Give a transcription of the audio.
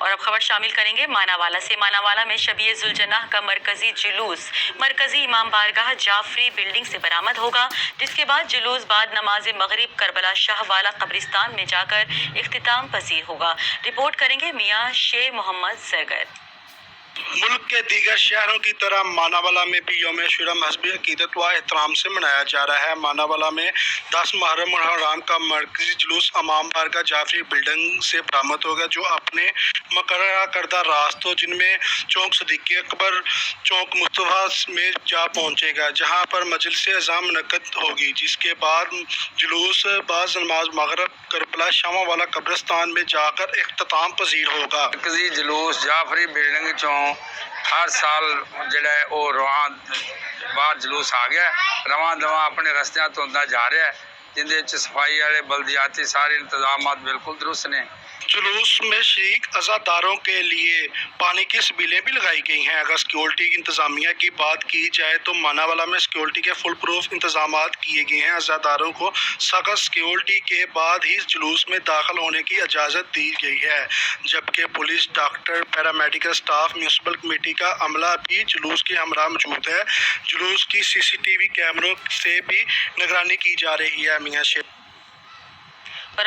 اور اب خبر شامل کریں گے ماناوالا سے۔ ماناوالا میں شبیہ ذوالجناح کا مرکزی جلوس مرکزی امام بارگاہ جعفری بلڈنگ سے برآمد ہوگا، جس کے بعد جلوس بعد نماز مغرب کربلا شاہ والا قبرستان میں جا کر اختتام پذیر ہوگا۔ رپورٹ کریں گے میاں شیر محمد زیگر۔ ملک کے دیگر شہروں کی طرح ماناوالا میں بھی یوم عاشوراء مذہبی عقیدت و احترام سے منایا جا رہا ہے۔ ماناوالا میں 10 محرم الحرام کا مرکزی جلوس امام بارگاہ جعفری بلڈنگ سے برآمد ہوگا، جو اپنے مقررہ کردہ راستوں جن میں چوک صدیق اکبر، چوک مصطفیٰ میں جا پہنچے گا، جہاں پر مجلس عظام منعقد ہوگی، جس کے بعد جلوس بعد نماز مغرب کربلا شاہ والا قبرستان میں جا کر اختتام پذیر ہوگا۔ مرکزی جلوس جعفری بلڈنگ چوں ہر سال جڑا ہے وہ رواں باہر جلوس آ گیا رواں دواں اپنے رستیاں تو جا رہا ہے، جن دے وچ صفائی والے بلدیاتی سارے انتظامات بالکل درست نے۔ جلوس میں شریک عزاداروں کے لیے پانی کی سبیلیں بھی لگائی گئی ہیں۔ اگر سیکورٹی انتظامیہ کی بات کی جائے تو ماناوالا میں سیکورٹی کے فل پروف انتظامات کیے گئے ہیں۔ عزاداروں کو سخت سیکورٹی کے بعد ہی جلوس میں داخل ہونے کی اجازت دی گئی ہے، جبکہ police, doctor, paramedical staff, municipal committee کا عملہ بھی جلوس کے ہمراہ موجود ہے۔ جلوس کی CCTV کیمروں سے بھی نگرانی کی جا رہی ہے۔ میاں شیر